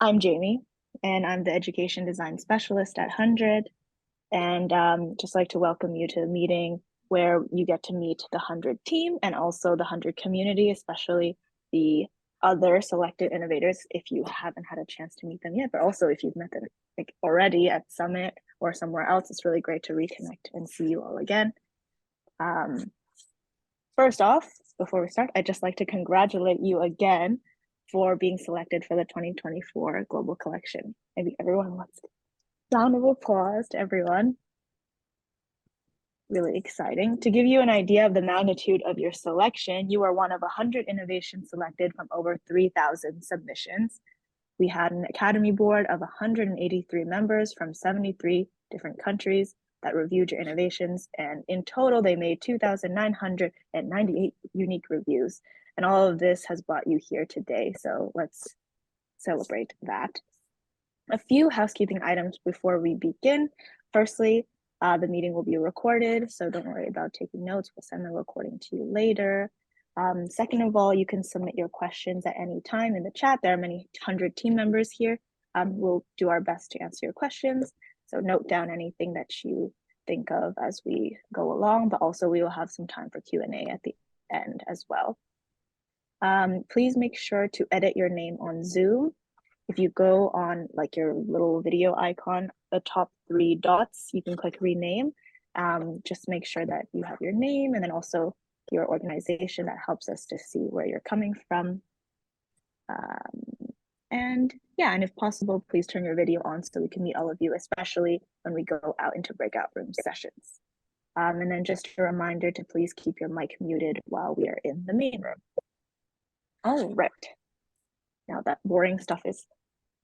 I'm Jamie, and I'm the Education Design Specialist at HundrED. And just like to welcome you to the meeting where you get to meet the HundrED team and also the HundrED community, especially the other selected innovators if you haven't had a chance to meet them yet, but also if you've met them like already at Summit or somewhere else, it's really great to reconnect and see you all again. First off, before we start, I'd just like to congratulate you again for being selected for the 2024 Global Collection. Maybe everyone wants a round of applause to everyone. Really exciting. To give you an idea of the magnitude of your selection, you are one of 100 innovations selected from over 3,000 submissions. We had an Academy Board of 183 members from 73 different countries that reviewed your innovations, and in total, they made 2,998 unique reviews. And all of this has brought you here today, so let's celebrate that. A few housekeeping items before we begin. Firstly, the meeting will be recorded, so don't worry about taking notes. We'll send the recording to you later. Second of all, you can submit your questions at any time in the chat. There are many HundrED team members here. We'll do our best to answer your questions. So note down anything that you think of as we go along, but also we will have some time for Q&A at the end as well. Please make sure to edit your name on Zoom. If you go on like your little video icon, the top 3 dots, you can click rename. Just make sure that you have your name and then also your organization. That helps us to see where you're coming from. And if possible, please turn your video on so we can meet all of you, especially when we go out into breakout room sessions. And then just a reminder to please keep your mic muted while we are in the main room. All right. Now that boring stuff is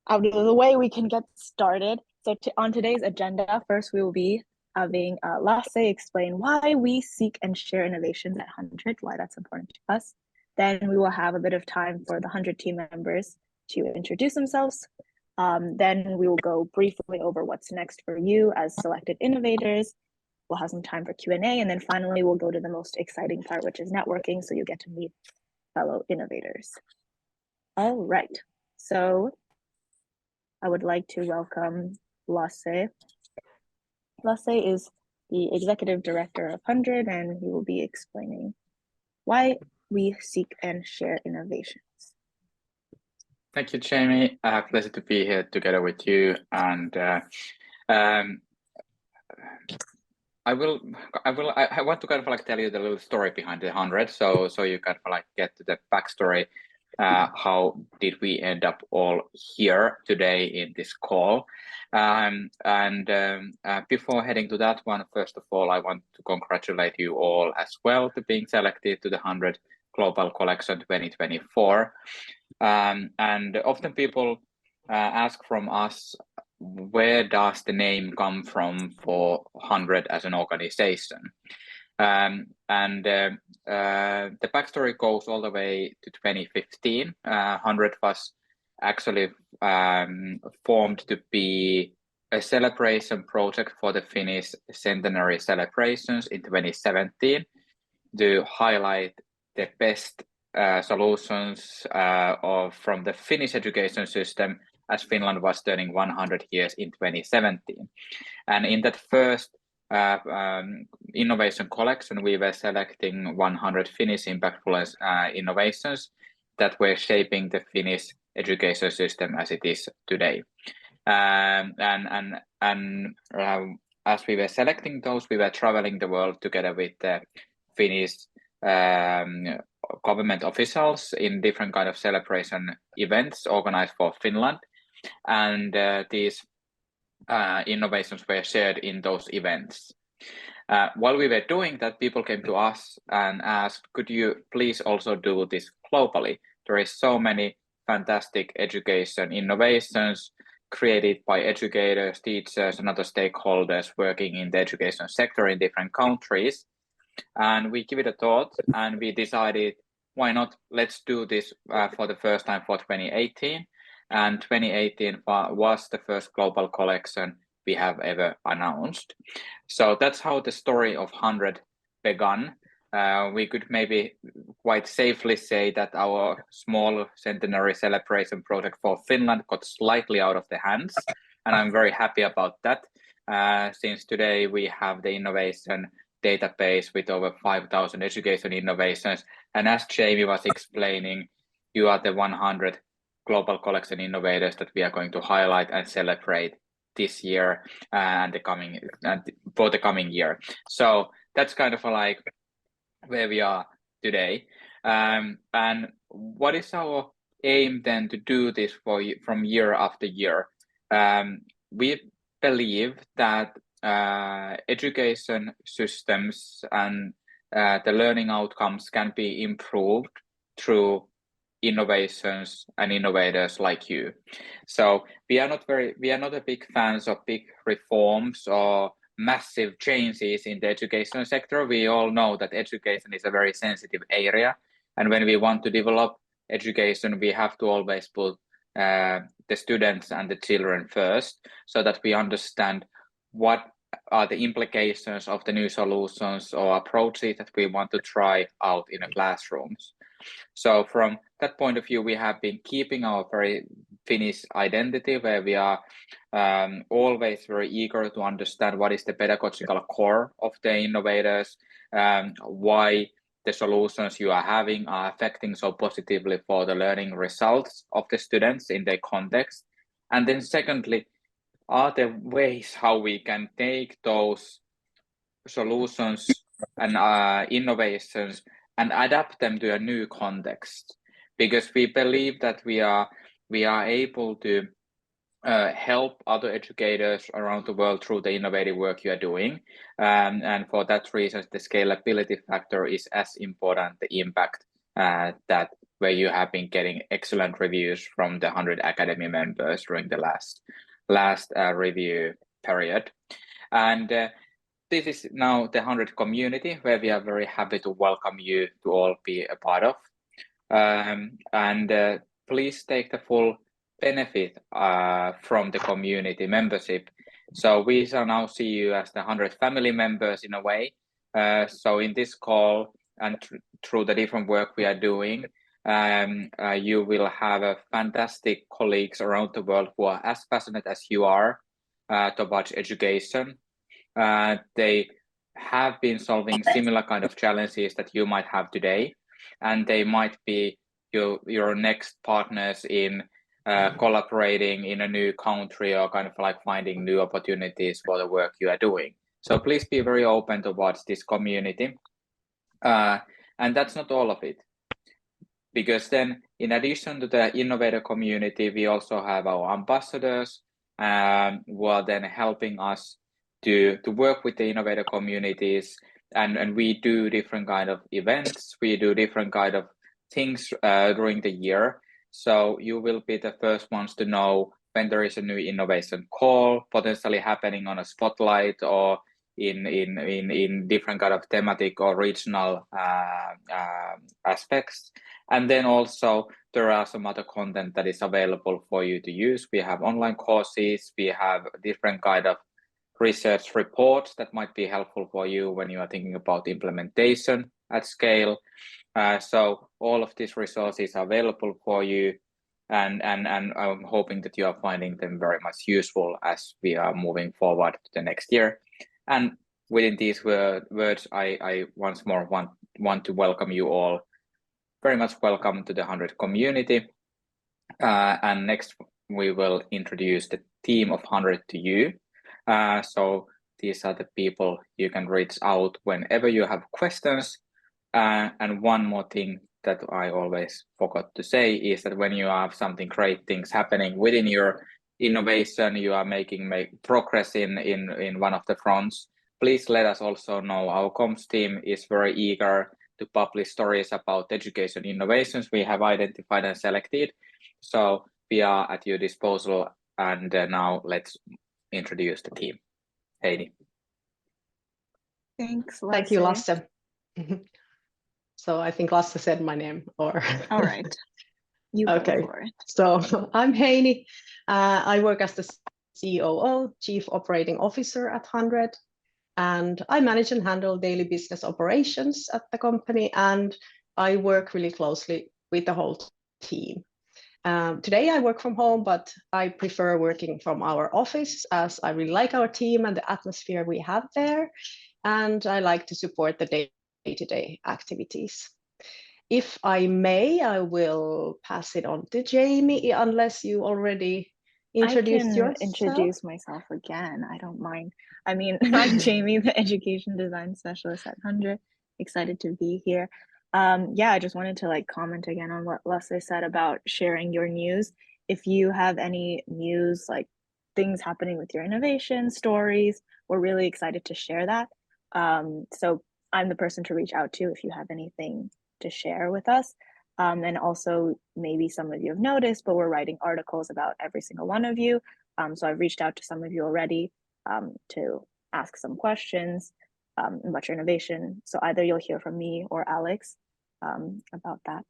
out of the way, we can get started. So on today's agenda, first we will be having Lasse explain why we seek and share innovations at HundrED, why that's important to us. Then we will have a bit of time for the HundrED team members to introduce themselves. Then we will go briefly over what's next for you as selected innovators. We'll have some time for Q&A, and then finally we'll go to the most exciting part, which is networking, so you get to meet fellow innovators. All right, so I would like to welcome Lasse. Lasse is the Executive Director of HundrED, and he will be explaining why we seek and share innovations. Thank you, Jamie. Pleasure to be here together with you. And I want to kind of like tell you the little story behind the HundrED, so you kind of like get to the backstory. How did we end up all here today in this call? Before heading to that one, first of all, I want to congratulate you all as well to being selected to the HundrED Global Collection 2024. And often people ask from us, where does the name come from for HundrED as an organization? The backstory goes all the way to 2015. HundrED was actually formed to be a celebration project for the Finnish centenary celebrations in 2017 to highlight the best solutions from the Finnish education system, as Finland was turning 100 years in 2017. And in that first innovation collection, we were selecting 100 Finnish impactful innovations that were shaping the Finnish education system as it is today. As we were selecting those, we were traveling the world together with the Finnish government officials in different kind of celebration events organized for Finland, and these innovations were shared in those events. While we were doing that, people came to us and asked, could you please also do this globally? There is so many fantastic education innovations created by educators, teachers, and other stakeholders working in the education sector in different countries. And we give it a thought, and we decided, why not? Let's do this for the first time for 2018. And 2018 was the first global collection we have ever announced. So that's how the story of HundrED began. we could maybe quite safely say that our small centenary celebration project for Finland got slightly out of the hands, and I'm very happy about that. Since today we have the innovation database with over 5,000 education innovations, and as Jamie was explaining, you are the 100 global collection innovators that we are going to highlight and celebrate this year and for the coming year. So that's kind of like where we are today. And what is our aim then to do this from year after year? We believe that education systems and the learning outcomes can be improved through innovations and innovators like you. So we are not a big fans of big reforms or massive changes in the education sector. We all know that education is a very sensitive area, and when we want to develop education, we have to always put the students and the children first, so that we understand what are the implications of the new solutions or approaches that we want to try out in the classrooms. So from that point of view, we have been keeping our very Finnish identity, where we are always very eager to understand what is the pedagogical core of the innovators, why the solutions you are having are affecting so positively for the learning results of the students in their context. And then secondly, are there ways how we can take those solutions and innovations and adapt them to a new context, because we believe that we are able to help other educators around the world through the innovative work you are doing, and for that reason the scalability factor is as important, the impact that where you have been getting excellent reviews from the HundrED Academy members during the last review period. And this is now the HundrED community, where we are very happy to welcome you to all be a part of. And please take the full benefit from the community membership. So we shall now see you as the HundrED family members in a way. So in this call and through the different work we are doing, you will have fantastic colleagues around the world who are as passionate as you are about education. They have been solving similar kind of challenges that you might have today, and they might be your next partners in collaborating in a new country, or kind of like finding new opportunities for the work you are doing. So please be very open towards this community. And that's not all of it, because then in addition to the innovator community, we also have our ambassadors who are then helping us to work with the innovator communities, and we do different kind of events, we do different kind of things during the year. So you will be the first ones to know when there is a new innovation call potentially happening on a spotlight, or in different kind of thematic or regional aspects. And then also there are some other content that is available for you to use. We have online courses, we have different kind of research reports that might be helpful for you when you are thinking about implementation at scale. So all of these resources are available for you, and I'm hoping that you are finding them very much useful as we are moving forward to the next year. And within these words, I once more want to welcome you all. Very much welcome to the HundrED community. And next we will introduce the team of HundrED to you. So these are the people you can reach out whenever you have questions. And one more thing that I always forgot to say is that when you have something great things happening within your innovation, you are making progress in one of the fronts, please let us also know. Our comms team is very eager to publish stories about education innovations we have identified and selected. So we are at your disposal. And now let's introduce the team. Heidi. Thanks, Lasse. Thank you, Lasse. So I think Lasse said my name, or all right. You okay. Go for it. So I'm Heini. I work as the COO, Chief Operating Officer at HundrED. and I manage and handle daily business operations at the company, and I work really closely with the whole team. Today I work from home, but I prefer working from our office as I really like our team and the atmosphere we have there, and I like to support the day-to-day activities. If I may, I will pass it on to Jamie, unless you already introduced I can yourself. introduce myself again. I don't mind. I mean, I'm Jamie, the Education Design Specialist at HundrED. Excited to be here. Yeah, I just wanted to like comment again on what Leslie said about sharing your news. If you have any news, like things happening with your innovation stories, we're really excited to share that. So I'm the person to reach out to if you have anything to share with us. And also, maybe some of you have noticed, but we're writing articles about every single one of you. So I've reached out to some of you already to ask some questions about your innovation. So either you'll hear from me or Alex about that.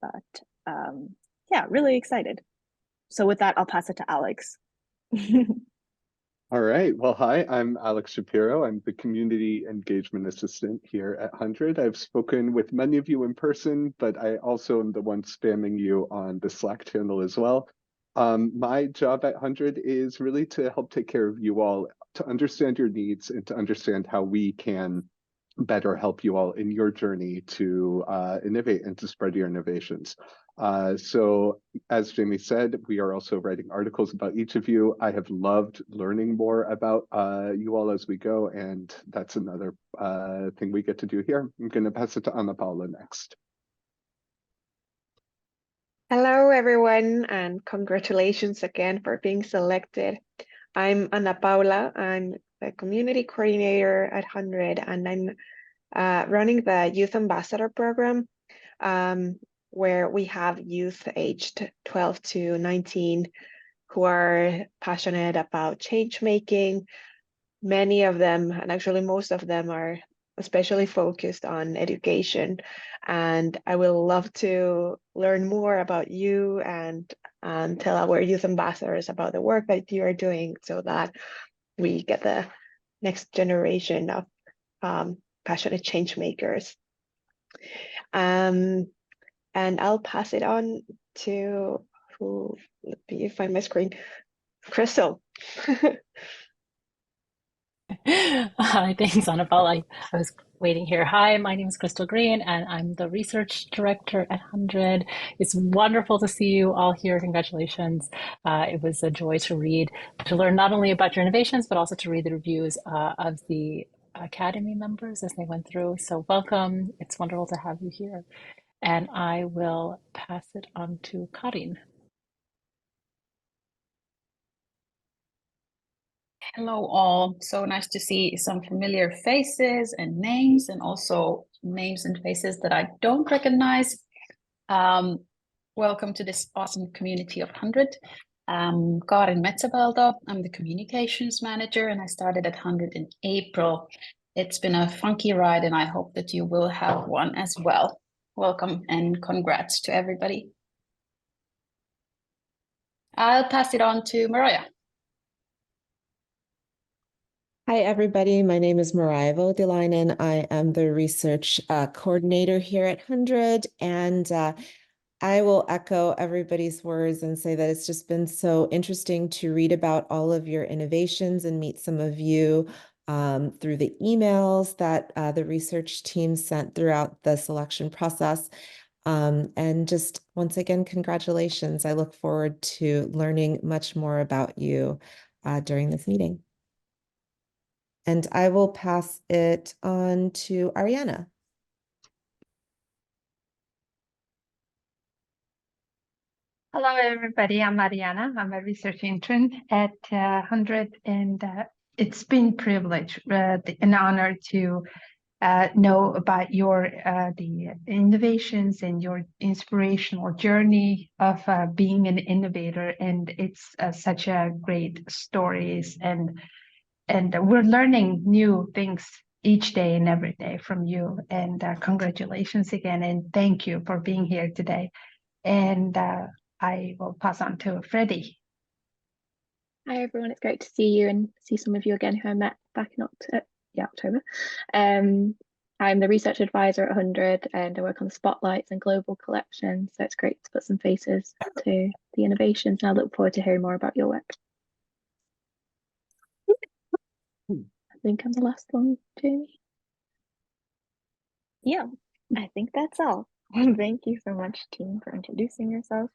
But yeah, really excited. So with that, I'll pass it to Alex. All right. Well, hi, I'm Alex Shapiro. I'm the Community Engagement Assistant here at HundrED. I've spoken with many of you in person, but I also am the one spamming you on the Slack channel as well. My job at HundrED is really to help take care of you all, to understand your needs and to understand how we can better help you all in your journey to innovate and to spread your innovations. So as Jamie said, we are also writing articles about each of you. I have loved learning more about you all as we go, and that's another thing we get to do here. I'm going to pass it to Ana Paula next. Hello, everyone, and congratulations again for being selected. I'm Ana Paula. I'm the community coordinator at HundrED, and I'm running the Youth Ambassador program, where we have youth aged 12 to 19 who are passionate about change making. Many of them, and actually most of them, are especially focused on education. And I will love to learn more about you and tell our youth ambassadors about the work that you are doing so that we get the next generation of passionate change makers. And I'll pass it on to let me find my screen. Crystal. Hi, thanks, Annabelle. I was waiting here. Hi, my name is Crystal Green, and I'm the research director at HundrED. It's wonderful to see you all here. Congratulations. It was a joy to read, to learn not only about your innovations, but also to read the reviews of the Academy members as they went through. So welcome. It's wonderful to have you here. And I will pass it on to Karin. Hello all, so nice to see some familiar faces and names, and also names and faces that I don't recognize. Welcome to this awesome community of HundrED. Karin Metsävelto, I'm the communications manager, and I started at HundrED in April. It's been a funky ride, and I hope that you will have one as well. Welcome and congrats to everybody. I'll pass it on to Mariah. Hi, everybody. My name is Mariah Voutilainen. I am the research coordinator here at HundrED, and I will echo everybody's words and say that it's just been so interesting to read about all of your innovations and meet some of you through the emails that the research team sent throughout the selection process. And just once again, congratulations. I look forward to learning much more about you during this meeting. And I will pass it on to Ariana. Hello, everybody. I'm Mariana. I'm a research intern at HundrED, and it's been a privilege, an honor to know about your the innovations and your inspirational journey of being an innovator. And it's such a great stories, and we're learning new things each day and every day from you. And congratulations again, and thank you for being here today. And I will pass on to Freddie. Hi everyone, it's great to see you and see some of you again who I met back October. I'm the research advisor at HundrED, and I work on spotlights and global collections. So it's great to put some faces to the innovations, and I look forward to hearing more about your work. I think I'm the last one, Jamie. Yeah, I think that's all. Thank you so much, team, for introducing yourself.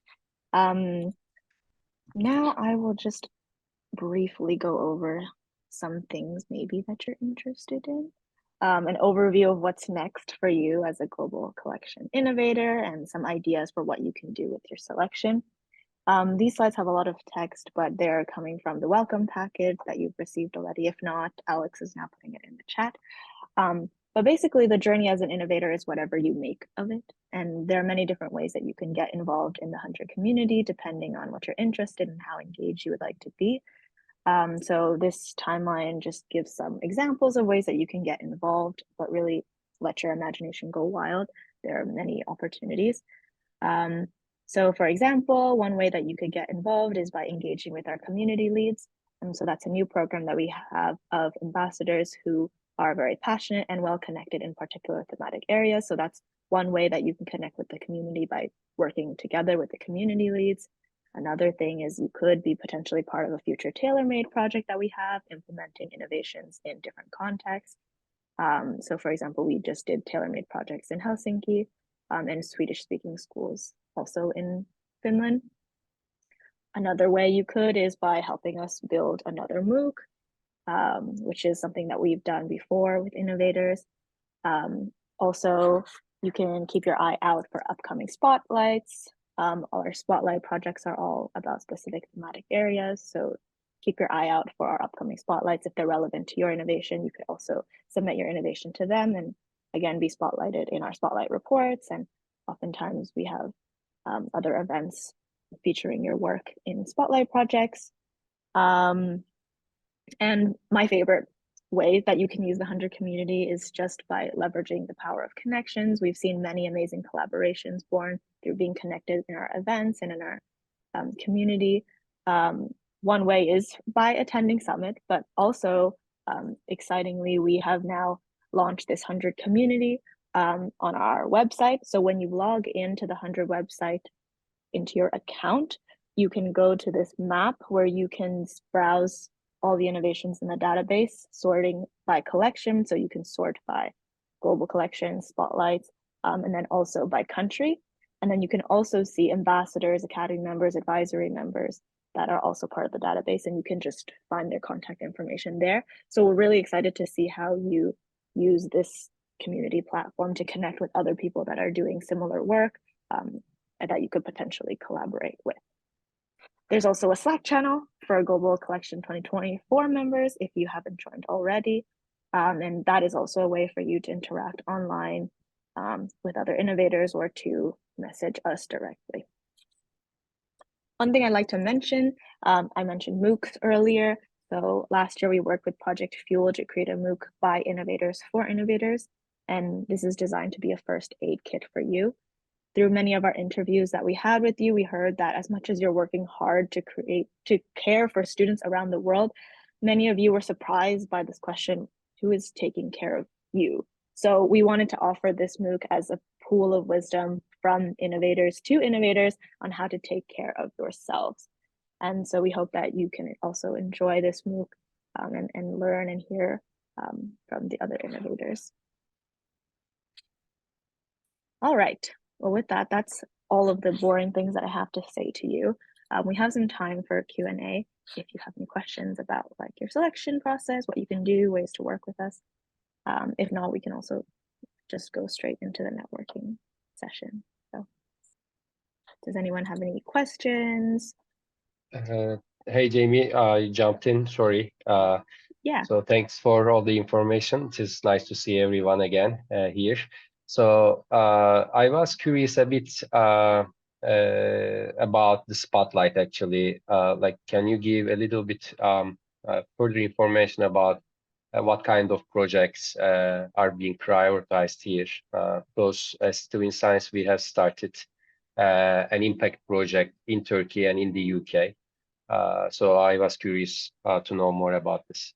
Now I will just briefly go over some things maybe that you're interested in. An overview of what's next for you as a global collection innovator and some ideas for what you can do with your selection. These slides have a lot of text, but they're coming from the welcome package that you've received already. If not, Alex is now putting it in the chat. But basically, the journey as an innovator is whatever you make of it. And there are many different ways that you can get involved in the HundrED community, depending on what you're interested in and how engaged you would like to be. So this timeline just gives some examples of ways that you can get involved, but really let your imagination go wild. There are many opportunities. So for example, one way that you could get involved is by engaging with our community leads. And so that's a new program that we have of ambassadors who are very passionate and well connected in particular thematic areas. So that's one way that you can connect with the community, by working together with the community leads. Another thing is you could be potentially part of a future tailor-made project that we have, implementing innovations in different contexts. So for example, we just did tailor-made projects in Helsinki and Swedish-speaking schools also in Finland. Another way you could is by helping us build another MOOC, which is something that we've done before with innovators. Also, you can keep your eye out for upcoming spotlights. Our spotlight projects are all about specific thematic areas, so keep your eye out for our upcoming spotlights. If they're relevant to your innovation, you could also submit your innovation to them and again be spotlighted in our spotlight reports. And oftentimes we have other events featuring your work in spotlight projects. And my favorite way that you can use the HundrED community is just by leveraging the power of connections. We've seen many amazing collaborations born through being connected in our events and in our community. One way is by attending Summit, but also excitingly, we have now launched this HundrED community on our website. So when you log into the HundrED website into your account, you can go to this map where you can browse all the innovations in the database, sorting by collection. So you can sort by global collections, spotlights, and then also by country. And then you can also see ambassadors, academy members, advisory members that are also part of the database, and you can just find their contact information there. So we're really excited to see how you use this community platform to connect with other people that are doing similar work and that you could potentially collaborate with. There's also a Slack channel for Global Collection 2024 members if you haven't joined already. And that is also a way for you to interact online with other innovators or to message us directly. One thing I'd like to mention, I mentioned MOOCs earlier. So last year we worked with Project Fuel to create a MOOC by innovators for innovators. And this is designed to be a first aid kit for you. Through many of our interviews that we had with you, we heard that as much as you're working hard to care for students around the world, many of you were surprised by this question, who is taking care of you? So we wanted to offer this MOOC as a pool of wisdom from innovators to innovators on how to take care of yourselves. And so we hope that you can also enjoy this MOOC and learn and hear from the other innovators. All right. Well, with that, that's all of the boring things that I have to say to you. We have some time for Q&A if you have any questions about like your selection process, what you can do, ways to work with us. If not, we can also just go straight into the networking session. So does anyone have any questions? Hey, Jamie, I jumped in, sorry. Yeah. So thanks for all the information. It is nice to see everyone again here. So I was curious a bit about the spotlight, actually. Like, can you give a little bit further information about what kind of projects are being prioritized here? Because as still in science, we have started an impact project in Turkey and in the UK. So I was curious to know more about this.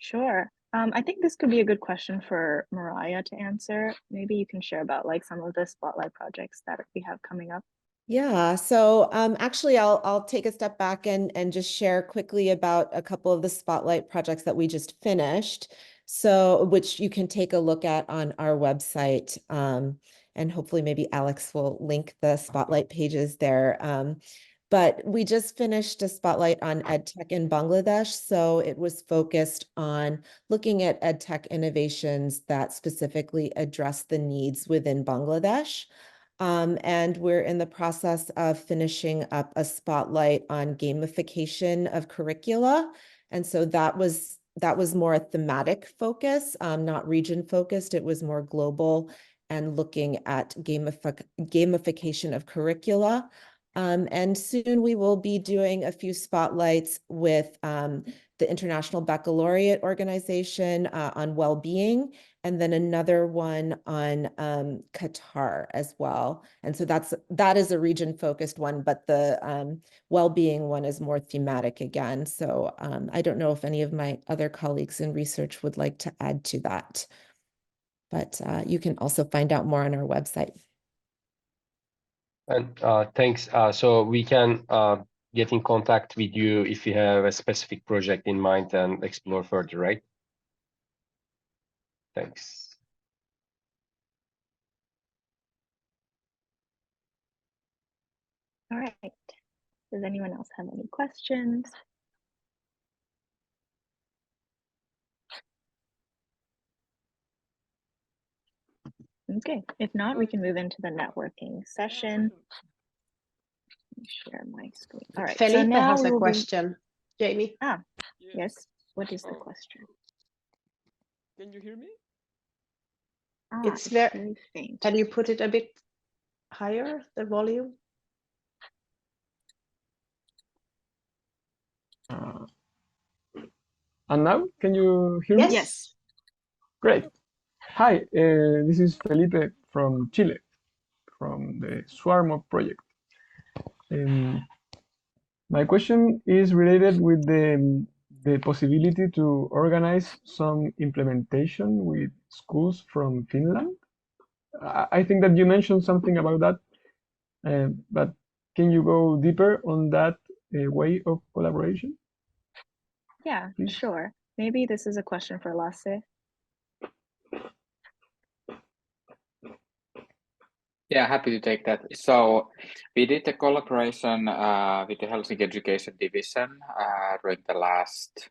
Sure. I think this could be a good question for Mariah to answer. Maybe you can share about like some of the spotlight projects that we have coming up. Yeah, so actually I'll take a step back and just share quickly about a couple of the spotlight projects that we just finished. So which you can take a look at on our website. And hopefully maybe Alex will link the spotlight pages there. But we just finished a spotlight on EdTech in Bangladesh. So it was focused on looking at EdTech innovations that specifically address the needs within Bangladesh. And we're in the process of finishing up a spotlight on gamification of curricula. And so that was more a thematic focus, not region focused. It was more global and looking at gamification of curricula. And soon we will be doing a few spotlights with the International Baccalaureate Organization on well-being, and then another one on Qatar as well. And so that is a region-focused one, but the well-being one is more thematic again. So I don't know if any of my other colleagues in research would like to add to that, but you can also find out more on our website. And thanks. So we can get in contact with you if you have a specific project in mind and explore further, right? Thanks. All right. Does anyone else have any questions? Okay, if not, we can move into the networking session. Let me share my screen. All right, Felipe so now has we a will question. Jamie. Yes, what is the question? Can you hear me? It's very faint. Can you put it a bit higher, the volume? And now, can you hear me? Yes. Great. Hi, this is Felipe from Chile, from the Swarmo project. My question is related with the possibility to organize some implementation with schools from Finland. I think that you mentioned something about that, but can you go deeper on that way of collaboration? Yeah, Please? sure. Maybe this is a question for Lasse. Yeah, happy to take that. So we did a collaboration with the Helsinki Education Division during the last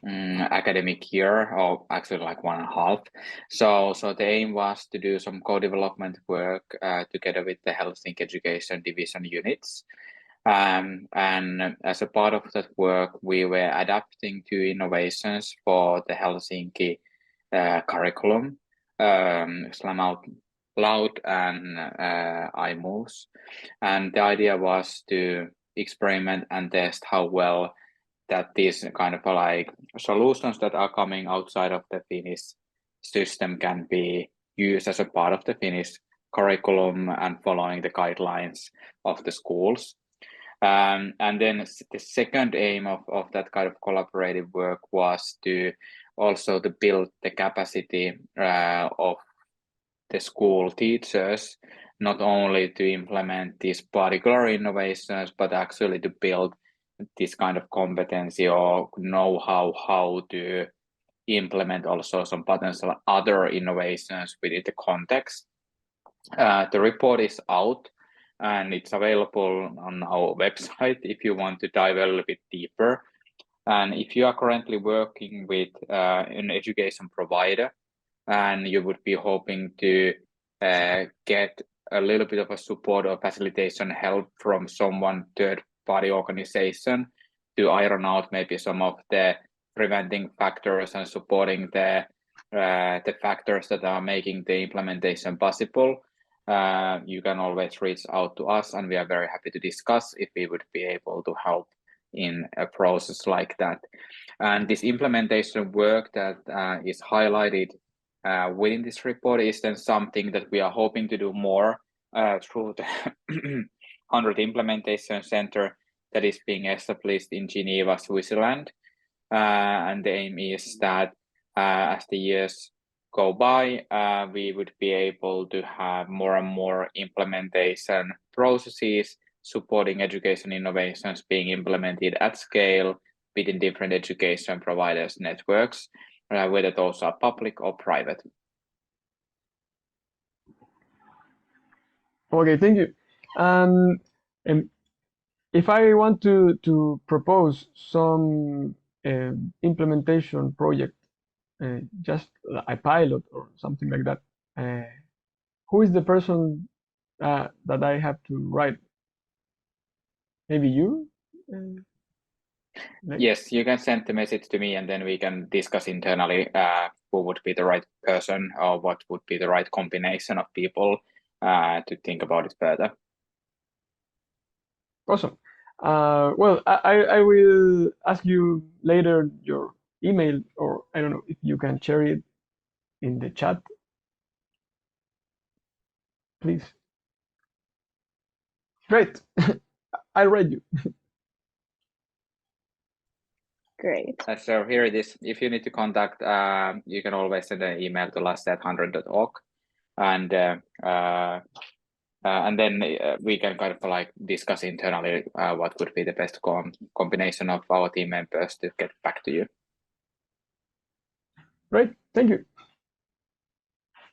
academic year, or actually like 1.5. So the aim was to do some co-development work together with the Helsinki Education Division units. And as a part of that work, we were adapting to innovations for the Helsinki curriculum, Slam Out Loud and iMoves. And the idea was to experiment and test how well that these kind of like solutions that are coming outside of the Finnish system can be used as a part of the Finnish curriculum and following the guidelines of the schools. And then the second aim of that kind of collaborative work was to also to build the capacity of the school teachers, not only to implement these particular innovations, but actually to build this kind of competency or know-how how to implement also some potential other innovations within the context. The report is out and it's available on our website if you want to dive a little bit deeper. And if you are currently working with an education provider and you would be hoping to get a little bit of a support or facilitation help from someone third-party organization to iron out maybe some of the preventing factors and supporting the factors that are making the implementation possible, you can always reach out to us and we are very happy to discuss if we would be able to help in a process like that. And this implementation work that is highlighted within this report is then something that we are hoping to do more through the HundrED Implementation Center that is being established in Geneva, Switzerland. and the aim is that as the years go by, we would be able to have more and more implementation processes supporting education innovations being implemented at scale within different education providers networks, whether those are public or private. Okay, thank you. If I want to propose some implementation project, just a pilot or something like that, who is the person that I have to write? Maybe you? Yes, you can send the message to me and then we can discuss internally who would be the right person or what would be the right combination of people to think about it further. Awesome. Well, I will ask you later your email, or I don't know if you can share it in the chat, please. Great. I'll read you. Great. So here it is. If you need to contact, you can always send an email to last@hundred.org, and then we can kind of like discuss internally what could be the best combination of our team members to get back to you. Great. Thank you.